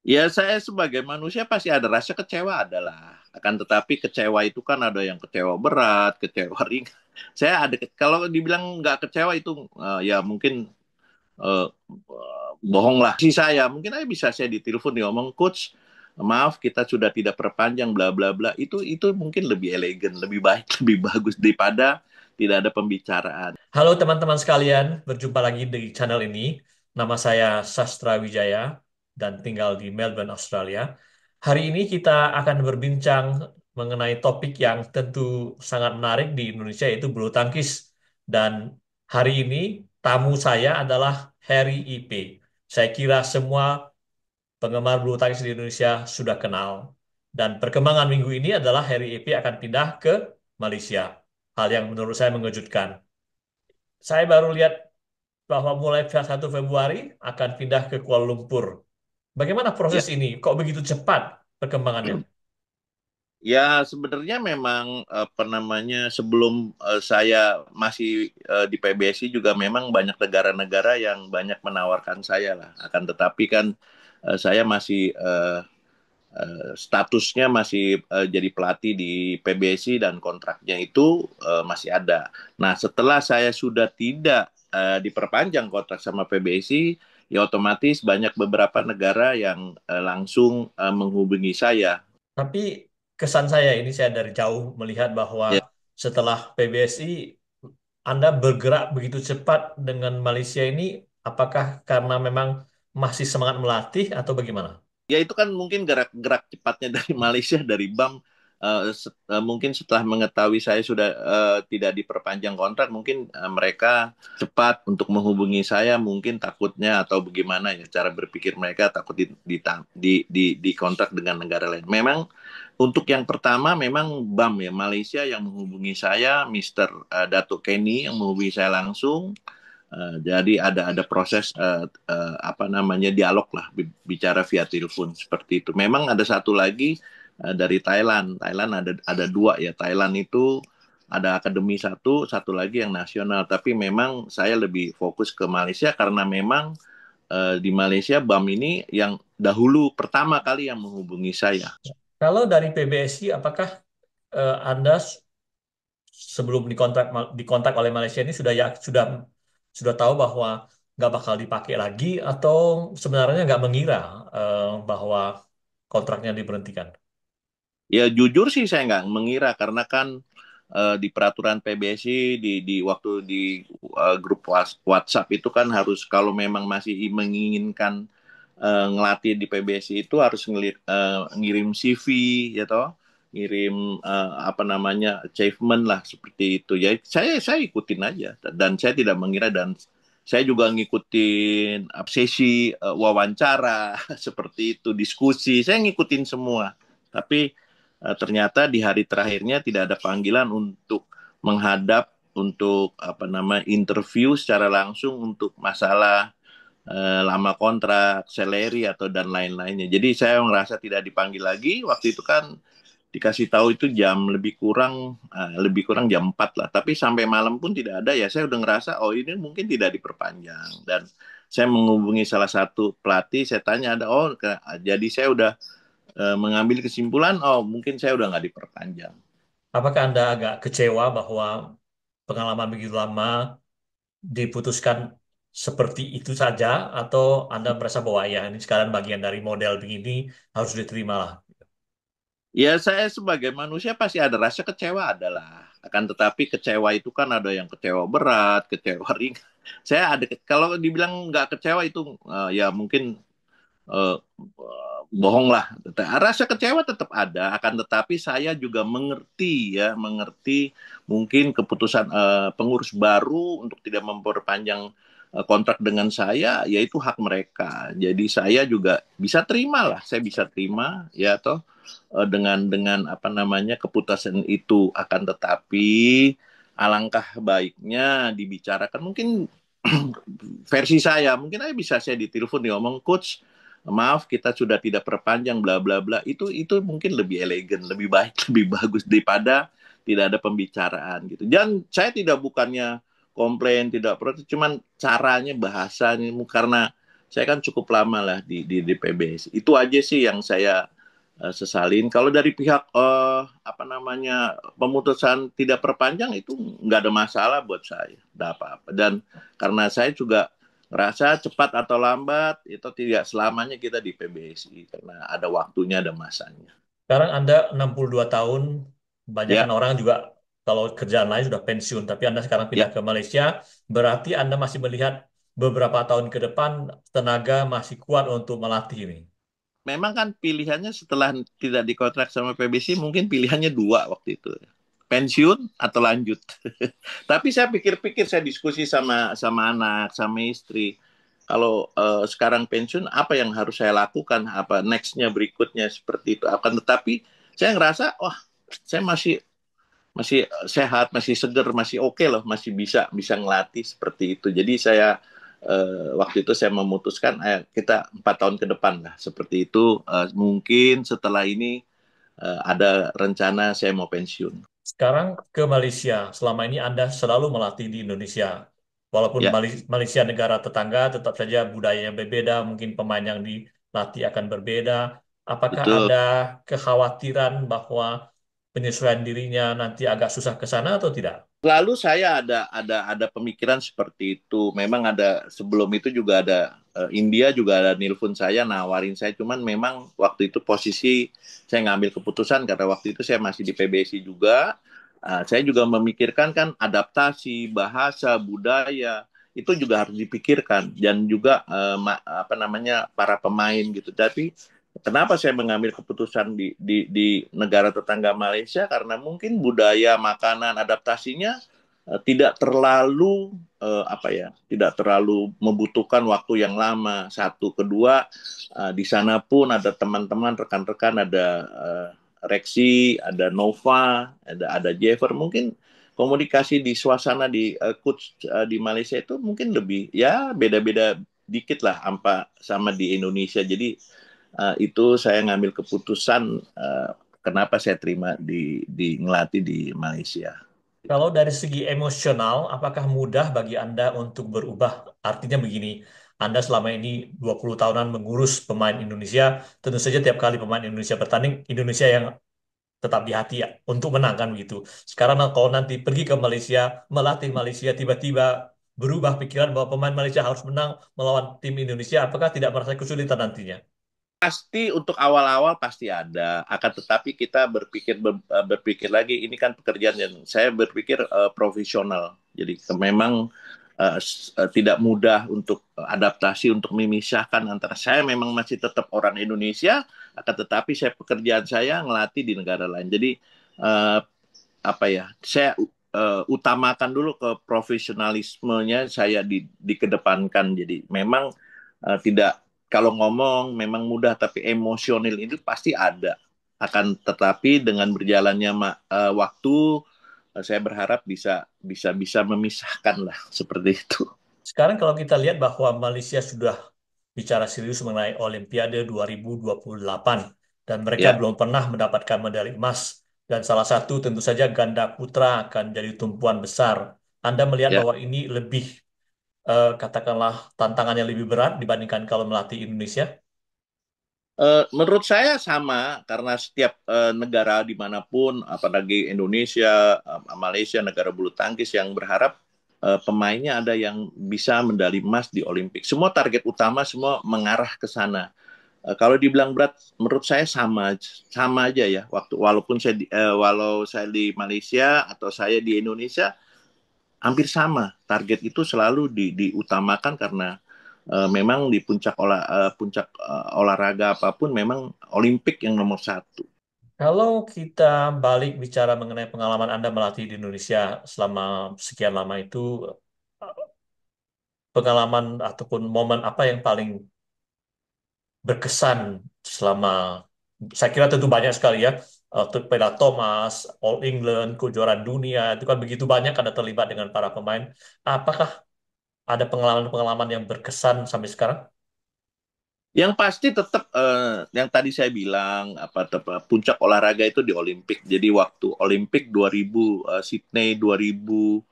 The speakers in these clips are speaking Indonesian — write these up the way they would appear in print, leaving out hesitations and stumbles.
Ya, saya sebagai manusia pasti ada rasa kecewa adalah. Akan tetapi kecewa itu kan ada yang kecewa berat, kecewa ringan. Saya ada kalau dibilang nggak kecewa itu ya mungkin eh, bohong lah. Si saya mungkin aja bisa saya ditelepon ngomong coach, maaf kita sudah tidak perpanjang bla bla bla. Itu mungkin lebih elegan, lebih baik, lebih bagus daripada tidak ada pembicaraan. Halo teman-teman sekalian, berjumpa lagi di channel ini. Nama saya Sastra Wijaya dan tinggal di Melbourne, Australia. Hari ini kita akan berbincang mengenai topik yang tentu sangat menarik di Indonesia, yaitu bulu tangkis. Dan hari ini tamu saya adalah Harry IP. Saya kira semua penggemar bulu tangkis di Indonesia sudah kenal. Dan perkembangan minggu ini adalah Harry IP akan pindah ke Malaysia. Hal yang menurut saya mengejutkan. Saya baru lihat bahwa mulai 1 Februari akan pindah ke Kuala Lumpur. Bagaimana Ya, proses ini? Kok begitu cepat perkembangannya? ya sebenarnya memang apa namanya sebelum saya masih di PBSI juga memang banyak negara-negara yang banyak menawarkan saya lah. Akan tetapi kan saya masih statusnya masih jadi pelatih di PBSI dan kontraknya itu masih ada. Nah, setelah saya sudah tidak diperpanjang kontrak sama PBSI, ya otomatis banyak beberapa negara yang langsung menghubungi saya. Tapi kesan saya ini saya dari jauh melihat bahwa Ya, setelah PBSI Anda bergerak begitu cepat dengan Malaysia ini, apakah karena memang masih semangat melatih atau bagaimana? ya itu kan mungkin gerak-gerak cepatnya dari Malaysia, dari BAM. Mungkin setelah mengetahui saya sudah tidak diperpanjang kontrak, mungkin mereka cepat untuk menghubungi saya, mungkin takutnya atau bagaimana ya cara berpikir mereka takut di kontrak dengan negara lain. Memang untuk yang pertama memang BAM ya Malaysia yang menghubungi saya, Mister Datuk Kenny yang menghubungi saya langsung. Jadi ada proses apa namanya dialog lah bicara via telepon seperti itu. Memang ada satu lagi dari Thailand. Thailand ada dua ya. Thailand itu ada akademi satu, satu lagi yang nasional. Tapi memang saya lebih fokus ke Malaysia karena memang di Malaysia BAM ini yang dahulu pertama kali yang menghubungi saya. Kalau dari PBSI, apakah Anda sebelum dikontak oleh Malaysia ini sudah tahu bahwa nggak bakal dipakai lagi atau sebenarnya nggak mengira bahwa kontraknya diberhentikan? Ya jujur sih saya nggak mengira karena kan di peraturan PBSI di waktu di grup WhatsApp itu kan harus kalau memang masih menginginkan ngelatih di PBSI itu harus ngirim CV ya toh, ngirim apa namanya achievement lah seperti itu ya. Saya ikutin aja dan saya tidak mengira dan saya juga ngikutin sesi wawancara seperti itu, diskusi, saya ngikutin semua. Tapi ternyata di hari terakhirnya tidak ada panggilan untuk menghadap untuk apa nama interview secara langsung untuk masalah lama kontrak, salary atau dan lain-lainnya. Jadi saya merasa tidak dipanggil lagi. Waktu itu kan dikasih tahu itu jam lebih kurang jam 4 lah. Tapi sampai malam pun tidak ada ya. Saya udah ngerasa oh ini mungkin tidak diperpanjang dan saya menghubungi salah satu pelatih. Saya tanya ada jadi saya udah mengambil kesimpulan oh mungkin saya udah nggak diperpanjang. Apakah Anda agak kecewa bahwa pengalaman begitu lama diputuskan seperti itu saja atau Anda merasa bahwa ya ini sekarang bagian dari model begini harus diterima lah? Ya saya sebagai manusia pasti ada rasa kecewa adalah. Akan tetapi kecewa itu kan ada yang kecewa berat, kecewa ringan. Saya ada kalau dibilang nggak kecewa itu ya mungkin eh, bohong lah. Rasa kecewa tetap ada, akan tetapi saya juga mengerti ya, mengerti mungkin keputusan pengurus baru untuk tidak memperpanjang kontrak dengan saya, yaitu hak mereka. Jadi saya juga bisa terima lah, saya bisa terima ya toh dengan apa namanya keputusan itu. Akan tetapi alangkah baiknya dibicarakan mungkin versi saya mungkin aja bisa saya ditelepon ngomong coach maaf kita sudah tidak perpanjang bla bla bla itu mungkin lebih elegan lebih baik lebih bagus daripada tidak ada pembicaraan gitu dan saya tidak bukannya komplain tidak protes cuman caranya bahasanya karena Saya kan cukup lama lah di PBSI. Itu aja sih yang saya sesalin. Kalau dari pihak apa namanya pemutusan tidak perpanjang itu nggak ada masalah buat saya, nggak apa-apa. Dan karena saya juga ngerasa cepat atau lambat itu tidak selamanya kita di PBSI karena ada waktunya, ada masanya. Sekarang Anda 62 tahun, Ya, banyakkan orang juga kalau kerjaan lain sudah pensiun, tapi Anda sekarang ya. pindah ke Malaysia, berarti Anda masih melihat beberapa tahun ke depan tenaga masih kuat untuk melatih ini. Memang kan pilihannya setelah tidak dikontrak sama PBC mungkin pilihannya dua waktu itu, pensiun atau lanjut. Tapi saya pikir-pikir, saya diskusi sama anak, sama istri. Kalau sekarang pensiun, apa yang harus saya lakukan? Apa nextnya berikutnya seperti itu? Akan tetapi saya ngerasa, wah, saya masih masih sehat, masih seger, masih oke loh, masih bisa bisa ngelatih seperti itu. Jadi saya waktu itu saya memutuskan kita 4 tahun ke depan lah seperti itu. Mungkin setelah ini ada rencana saya mau pensiun. Sekarang ke Malaysia, selama ini Anda selalu melatih di Indonesia. Walaupun Ya, Malaysia negara tetangga, tetap saja budayanya berbeda, mungkin pemain yang dilatih akan berbeda. Apakah betul. ada kekhawatiran bahwa penyesuaian dirinya nanti agak susah ke sana atau tidak? Lalu saya ada pemikiran seperti itu. Memang ada sebelum itu juga ada India juga ada nelpon saya nawarin saya, cuman memang waktu itu posisi saya ngambil keputusan karena waktu itu saya masih di PBSI juga. Saya juga memikirkan kan adaptasi bahasa budaya itu juga harus dipikirkan dan juga apa namanya para pemain gitu. Tapi kenapa saya mengambil keputusan di negara tetangga Malaysia? Karena mungkin budaya, makanan, adaptasinya tidak terlalu apa ya, tidak terlalu membutuhkan waktu yang lama. Satu, kedua, di sana pun ada teman-teman, rekan-rekan, ada Rexi, ada Nova, ada Jeffer. Mungkin komunikasi di suasana di coach di Malaysia itu mungkin lebih ya beda-beda dikit lah sama di Indonesia. Jadi itu saya ngambil keputusan kenapa saya terima di ngelatih di Malaysia. Gitu. Kalau dari segi emosional, apakah mudah bagi Anda untuk berubah? Artinya begini, Anda selama ini 20 tahunan mengurus pemain Indonesia, tentu saja tiap kali pemain Indonesia bertanding, Indonesia yang tetap di hati ya, untuk menangkan begitu. Sekarang kalau nanti pergi ke Malaysia, melatih Malaysia, tiba-tiba berubah pikiran bahwa pemain Malaysia harus menang melawan tim Indonesia, apakah tidak merasa kesulitan nantinya? Pasti untuk awal-awal pasti ada, akan tetapi kita berpikir lagi ini kan pekerjaan yang saya berpikir profesional. Jadi memang tidak mudah untuk adaptasi untuk memisahkan antara saya memang masih tetap orang Indonesia, akan tetapi pekerjaan saya ngelatih di negara lain. Jadi uh, apa ya? Saya utamakan dulu ke profesionalismenya saya dikedepankan. Jadi memang tidak kalau ngomong memang mudah tapi emosional itu pasti ada. Akan tetapi dengan berjalannya waktu saya berharap bisa memisahkan lah seperti itu. Sekarang kalau kita lihat bahwa Malaysia sudah bicara serius mengenai Olimpiade 2028 dan mereka Ya, belum pernah mendapatkan medali emas dan salah satu tentu saja ganda putra akan jadi tumpuan besar. Anda melihat ya. bahwa ini lebih katakanlah tantangan yang lebih berat dibandingkan kalau melatih Indonesia. Menurut saya sama karena setiap negara dimanapun, apalagi Indonesia, Malaysia, negara bulu tangkis yang berharap pemainnya ada yang bisa medali emas di Olimpik. Semua target utama semua mengarah ke sana. Kalau dibilang berat, menurut saya sama aja ya. Walaupun walau saya di Malaysia atau saya di Indonesia, hampir sama. Target itu selalu diutamakan karena memang di puncak olahraga apapun memang Olimpik yang nomor satu. Kalau kita balik bicara mengenai pengalaman Anda melatih di Indonesia selama sekian lama itu, pengalaman ataupun momen apa yang paling berkesan selama saya kira tentu banyak sekali ya Piala Thomas, All England, kejuaraan dunia itu kan begitu banyak Anda terlibat dengan para pemain. Apakah ada pengalaman-pengalaman yang berkesan sampai sekarang? Yang pasti tetap yang tadi saya bilang puncak olahraga itu di Olimpik. Jadi waktu Olimpik 2000 Sydney 2000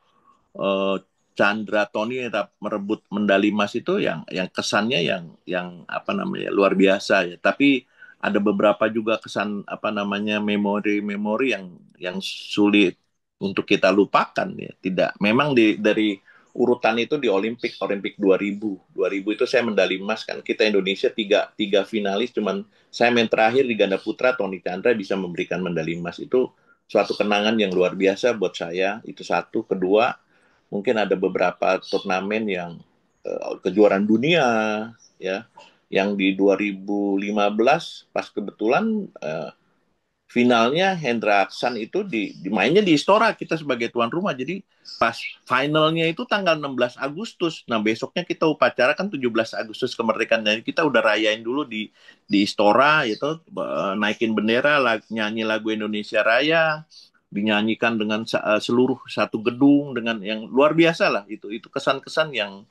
Chandra Tony merebut medali emas itu yang kesannya yang apa namanya luar biasa ya. Tapi ada beberapa juga kesan apa namanya memori-memori yang sulit untuk kita lupakan ya. Tidak, memang dari urutan itu di Olimpik 2000 itu saya medali emas kan. Kita Indonesia tiga finalis, cuman saya main terakhir di ganda putra Tony Chandra bisa memberikan medali emas itu suatu kenangan yang luar biasa buat saya. Itu satu. Kedua, mungkin ada beberapa turnamen yang kejuaraan dunia ya yang di 2015 pas kebetulan finalnya Hendra Aksan itu dimainnya di Istora kita sebagai tuan rumah. Jadi pas finalnya itu tanggal 16 Agustus. Nah, besoknya kita upacara kan 17 Agustus kemerdekaan. Jadi kita udah rayain dulu di Istora itu naikin bendera, nyanyi lagu Indonesia Raya, dinyanyikan dengan seluruh satu gedung dengan yang luar biasa lah. Itu kesan-kesan yang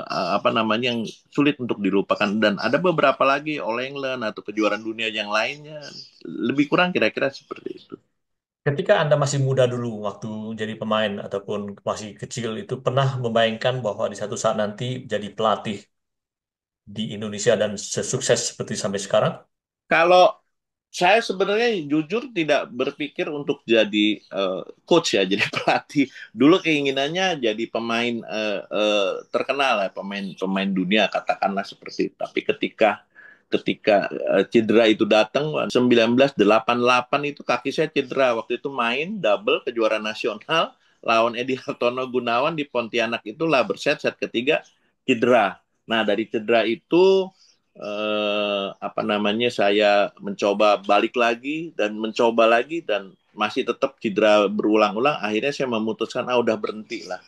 apa namanya yang sulit untuk dilupakan, dan ada beberapa lagi All England atau kejuaraan dunia yang lainnya lebih kurang kira-kira seperti itu. Ketika Anda masih muda dulu, waktu jadi pemain ataupun masih kecil, itu pernah membayangkan bahwa di satu saat nanti jadi pelatih di Indonesia dan sesukses seperti sampai sekarang? Kalau saya sebenarnya jujur tidak berpikir untuk jadi coach ya, jadi pelatih. Dulu keinginannya jadi pemain terkenal lah, pemain dunia katakanlah seperti itu. Tapi ketika cedera itu datang 1988 itu kaki saya cedera. Waktu itu main double kejuaraan nasional lawan Edi Hartono Gunawan di Pontianak, itulah set ketiga cedera. Nah, dari cedera itu apa namanya saya mencoba balik lagi dan mencoba lagi dan masih tetap cedera berulang-ulang. Akhirnya saya memutuskan udah berhenti lah.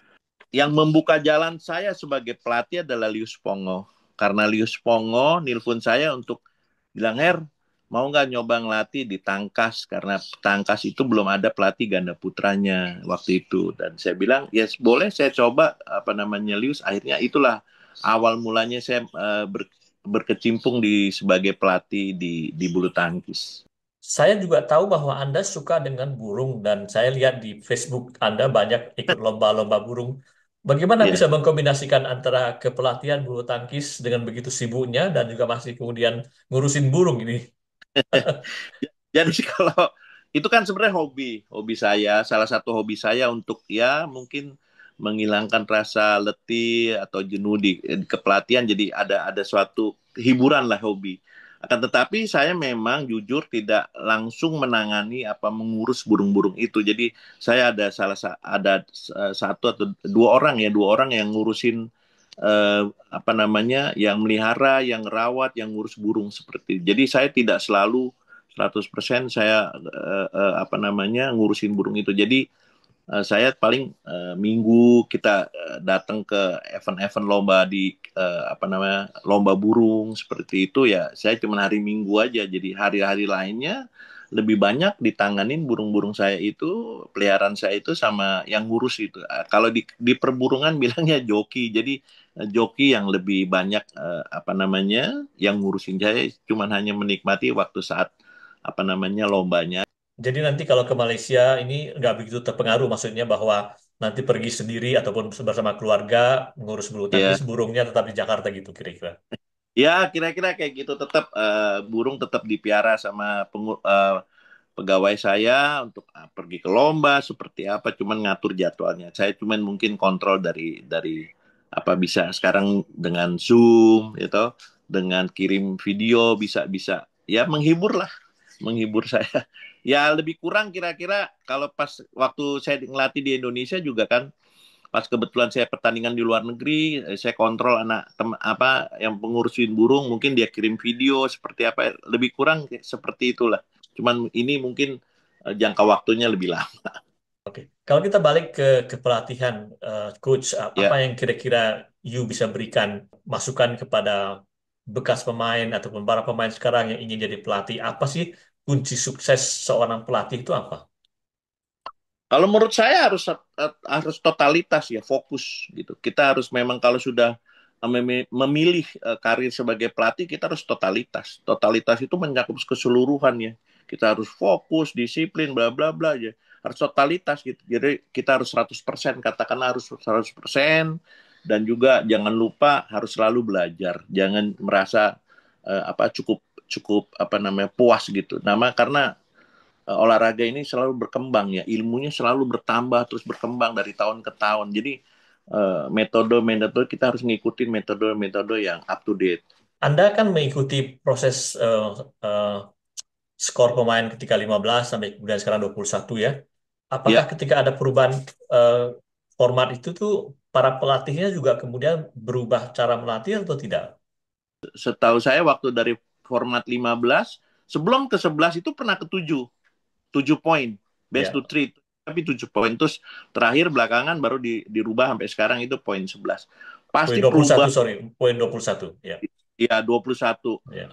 Yang membuka jalan saya sebagai pelatih adalah Lius Pongo. Karena Lius Pongo nelpon saya untuk bilang, Her, mau nggak nyoba ngelatih di Tangkas? Karena Tangkas itu belum ada pelatih ganda putranya waktu itu. Dan saya bilang, yes boleh saya coba apa namanya Lius. Akhirnya itulah awal mulanya saya berkecimpung sebagai pelatih di bulu tangkis. Saya juga tahu bahwa Anda suka dengan burung dan saya lihat di Facebook Anda banyak ikut lomba-lomba burung. Bagaimana Ya. bisa mengkombinasikan antara kepelatihan bulu tangkis dengan begitu sibuknya dan juga masih kemudian ngurusin burung ini? Jadi kalau itu kan sebenarnya hobi saya, salah satu hobi saya untuk ya mungkin menghilangkan rasa letih atau jenuh di kepelatihan. Jadi ada suatu hiburan lah hobi. Akan tetapi saya memang jujur tidak langsung menangani apa mengurus burung-burung itu. Jadi saya ada satu atau dua orang yang ngurusin apa namanya yang melihara, yang rawat, yang ngurus burung seperti itu. Jadi saya tidak selalu 100% saya apa namanya ngurusin burung itu. Jadi saya paling minggu kita datang ke event-event lomba di apa namanya lomba burung seperti itu ya. Saya cuma hari Minggu aja. Jadi hari-hari lainnya lebih banyak ditanganin burung-burung saya itu, peliharaan saya itu sama yang ngurus itu. Kalau di perburungan bilangnya joki. Jadi joki yang lebih banyak apa namanya yang ngurusin, saya cuma hanya menikmati waktu saat apa namanya lombanya. Jadi nanti kalau ke Malaysia ini nggak begitu terpengaruh, maksudnya bahwa nanti pergi sendiri ataupun bersama keluarga ngurus bulu Ya, tangkis, burungnya tetap di Jakarta gitu kira-kira. ya kira-kira kayak gitu. Tetap burung tetap dipiara sama pegawai saya untuk pergi ke lomba seperti apa. Cuman ngatur jadwalnya. Saya cuman mungkin kontrol dari apa bisa sekarang dengan Zoom, gitu, dengan kirim video bisa bisa ya menghibur saya. Ya lebih kurang kira-kira kalau pas waktu saya ngelatih di Indonesia juga kan pas kebetulan saya pertandingan di luar negeri, saya kontrol anak apa yang pengurusin burung, mungkin dia kirim video seperti apa, lebih kurang seperti itulah. Cuman ini mungkin jangka waktunya lebih lama. Oke, kalau kita balik ke pelatihan, coach, apa Ya, yang kira-kira you bisa berikan masukan kepada bekas pemain ataupun para pemain sekarang yang ingin jadi pelatih? Apa sih kunci sukses seorang pelatih itu apa? kalau menurut saya harus totalitas ya, fokus gitu. Kita harus memang kalau sudah memilih karir sebagai pelatih, kita harus totalitas. Totalitas itu mencakup keseluruhan ya. Kita harus fokus, disiplin, bla bla bla aja. harus totalitas gitu. Jadi kita harus 100%, katakanlah harus 100%, dan juga jangan lupa harus selalu belajar. Jangan merasa cukup cukup puas gitu. Karena olahraga ini selalu berkembang ya, ilmunya selalu bertambah terus berkembang dari tahun ke tahun. Jadi metode-metode kita harus ngikutin metode-metode yang up to date. Anda kan mengikuti proses eh, skor pemain ketika 15 sampai kemudian sekarang 21 ya. Apakah Ya, ketika ada perubahan eh, format itu tuh para pelatihnya juga kemudian berubah cara melatih atau tidak? setahu saya waktu dari format 15 sebelum ke 11 itu pernah ke 7, 7 poin, best to Ya, three, tapi 7 poin. Terus terakhir belakangan baru dirubah sampai sekarang itu poin 11. poin Pasti 21 perubahan. sorry, poin 21 ya. Ya, 21. Ya.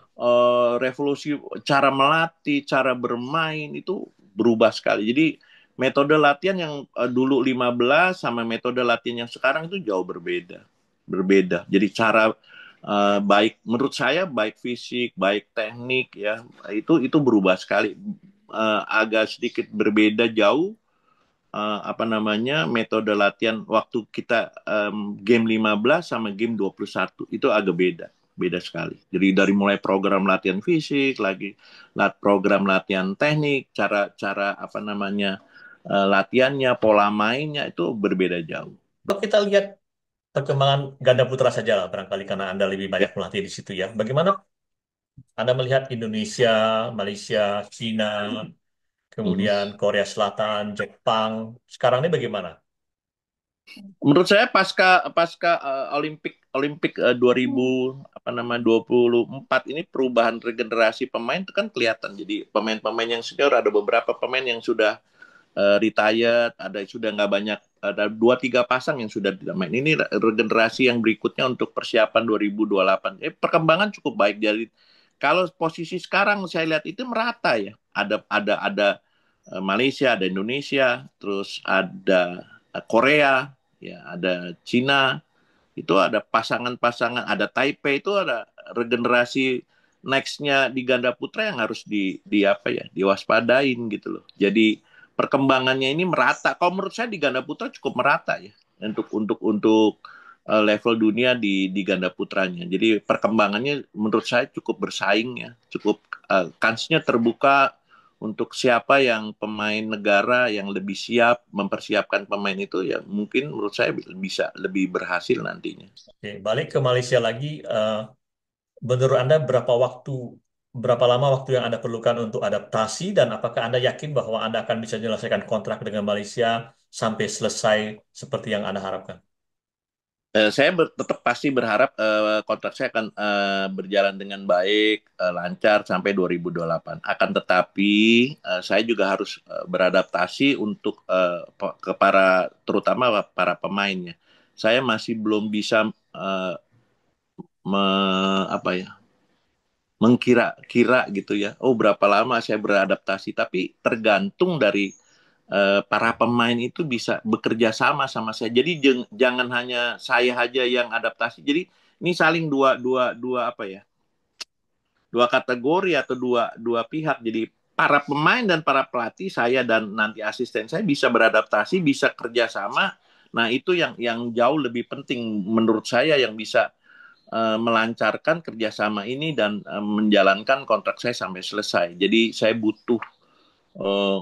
Revolusi cara melatih, cara bermain itu berubah sekali. Jadi metode latihan yang dulu 15 sama metode latihan yang sekarang itu jauh berbeda. Berbeda. Jadi cara baik menurut saya, baik fisik, baik teknik ya, itu berubah sekali. Agak sedikit berbeda jauh, metode latihan waktu kita game 15 sama game 21 itu agak beda sekali. Jadi dari mulai program latihan fisik, program latihan teknik, cara latihannya, pola mainnya itu berbeda jauh. Kalau kita lihat perkembangan ganda putra saja lah barangkali karena Anda lebih Ya. banyak melatih di situ ya. Bagaimana Anda melihat Indonesia, Malaysia, Cina, Mhm. kemudian Korea Selatan, Jepang, sekarang ini bagaimana? Menurut saya pasca pasca Olimpik Olimpik 2024 ini perubahan regenerasi pemain itu kan kelihatan. Jadi pemain-pemain yang senior ada beberapa pemain yang sudah retired, ada sudah nggak banyak, ada 2-3 pasang yang sudah tidak main. Ini regenerasi yang berikutnya untuk persiapan 2028. Perkembangan cukup baik. Jadi kalau posisi sekarang saya lihat itu merata ya. Ada Malaysia, ada Indonesia, terus ada Korea, ya ada Cina, itu ada pasangan-pasangan, ada Taipei, itu ada regenerasi nextnya di ganda putra yang harus di apa ya, diwaspadain gitu loh. Jadi perkembangannya ini merata. Kalau menurut saya di ganda putra cukup merata ya, untuk level dunia di ganda putranya. Jadi perkembangannya menurut saya cukup bersaing ya, cukup kansnya terbuka untuk siapa yang pemain negara yang lebih siap mempersiapkan pemain itu, ya mungkin menurut saya bisa lebih berhasil nantinya. Oke, balik ke Malaysia lagi. Menurut Anda berapa lama waktu yang Anda perlukan untuk adaptasi dan apakah Anda yakin bahwa Anda akan bisa menyelesaikan kontrak dengan Malaysia sampai selesai seperti yang Anda harapkan? Saya tetap pasti berharap kontrak saya akan berjalan dengan baik, lancar sampai 2028. Akan tetapi saya juga harus beradaptasi untuk terutama para pemainnya. Saya masih belum bisa me, apa ya, mengkira-kira gitu ya. Oh, berapa lama saya beradaptasi? Tapi tergantung dari para pemain itu bisa bekerja sama sama saya. Jadi jangan hanya saya aja yang adaptasi. Jadi ini saling dua dua dua apa ya? Dua kategori atau dua dua pihak. Jadi para pemain dan para pelatih, saya dan nanti asisten saya bisa beradaptasi, bisa kerja sama. Nah, itu yang jauh lebih penting menurut saya, yang bisa melancarkan kerjasama ini dan menjalankan kontrak saya sampai selesai. Jadi saya butuh,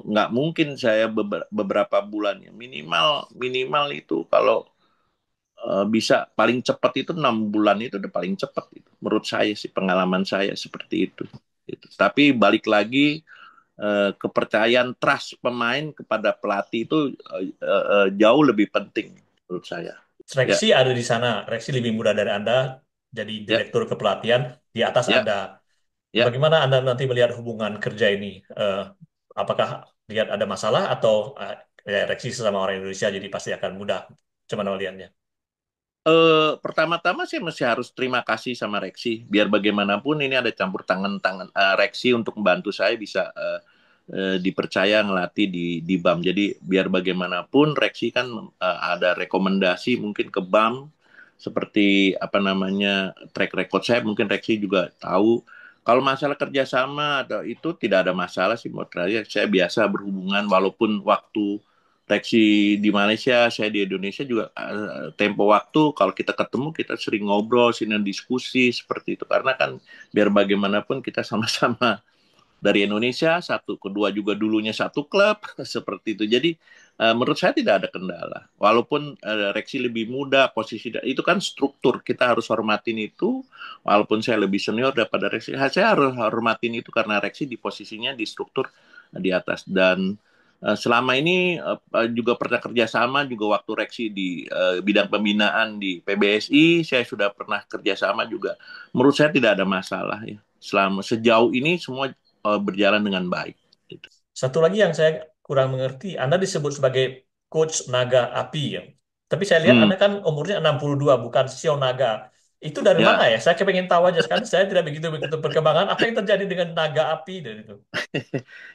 nggak mungkin saya beberapa bulan ya, minimal minimal itu kalau bisa paling cepat itu 6 bulan, itu udah paling cepat itu. Menurut saya sih, pengalaman saya seperti itu. Gitu. Tapi balik lagi, kepercayaan trust pemain kepada pelatih itu jauh lebih penting menurut saya. Ya, Reksi ada di sana. Reksi lebih muda dari Anda jadi ya, direktur kepelatihan di atas ya, Anda. ya. Bagaimana Anda nanti melihat hubungan kerja ini? Apakah lihat ada masalah atau ya, Reksi sesama orang Indonesia jadi pasti akan mudah? Cuman melihatnya. Pertama-tama saya masih harus terima kasih sama Reksi. Biar bagaimanapun ini ada campur tangan Reksi untuk membantu saya bisa dipercaya ngelatih di BAM. Jadi biar bagaimanapun Reksi kan ada rekomendasi mungkin ke BAM, seperti track record saya, mungkin Reksi juga tahu. Kalau masalah kerjasama atau itu tidak ada masalah sih menurut saya. Saya biasa berhubungan walaupun waktu taksi di Malaysia, saya di Indonesia juga tempo waktu kalau kita ketemu kita sering ngobrol, sering diskusi seperti itu karena kan biar bagaimanapun kita sama-sama dari Indonesia, satu kedua juga dulunya satu klub seperti itu. Jadi menurut saya tidak ada kendala. Walaupun Reksi lebih muda, posisi itu kan struktur kita harus hormatin itu. Walaupun saya lebih senior daripada Reksi, saya harus hormatin itu karena Reksi di posisinya di struktur di atas dan selama ini juga pernah kerjasama juga waktu Reksi di bidang pembinaan di PBSI, saya sudah pernah kerjasama juga. Menurut saya tidak ada masalah ya. Selama sejauh ini semua berjalan dengan baik. Gitu. Satu lagi yang saya kurang mengerti, Anda disebut sebagai coach naga api ya. Tapi saya lihat Hmm, Anda kan umurnya 62, bukan Sio Naga. Itu dari mana ya, ya? Saya kepengen tahu aja sekali. Saya tidak begitu begitu perkembangan. Apa yang terjadi dengan naga api dan itu?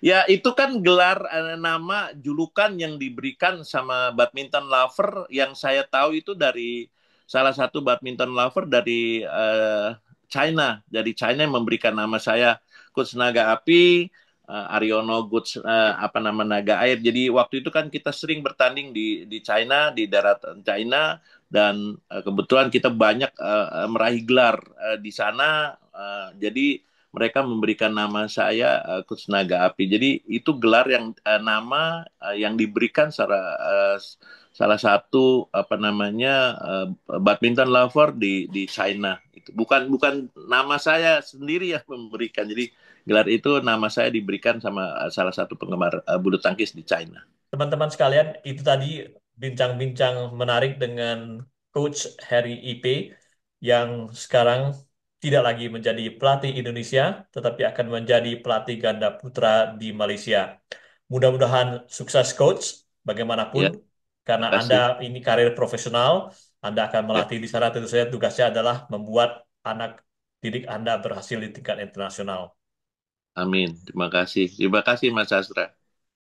ya itu kan gelar nama julukan yang diberikan sama badminton lover yang saya tahu itu dari salah satu badminton lover dari China. Dari China yang memberikan nama saya Coach Naga Api, Aryono Coach apa nama Naga Air. Jadi waktu itu kan kita sering bertanding di China di daratan China dan kebetulan kita banyak meraih gelar di sana. Jadi mereka memberikan nama saya Coach Naga Api. Jadi itu gelar yang nama yang diberikan secara salah satu apa namanya badminton lover di China. Itu bukan nama saya sendiri yang memberikan. Jadi gelar itu nama saya diberikan sama salah satu penggemar bulu tangkis di China. Teman-teman sekalian, itu tadi bincang-bincang menarik dengan Coach Harry Ipe yang sekarang tidak lagi menjadi pelatih Indonesia, tetapi akan menjadi pelatih ganda putra di Malaysia. Mudah-mudahan sukses Coach, bagaimanapun, Ya, karena terima Anda kasih. ini karir profesional, Anda akan Ya, melatih di sana, tentu saja tugasnya adalah membuat anak didik Anda berhasil di tingkat internasional. amin. Terima kasih. Terima kasih Mas Astra.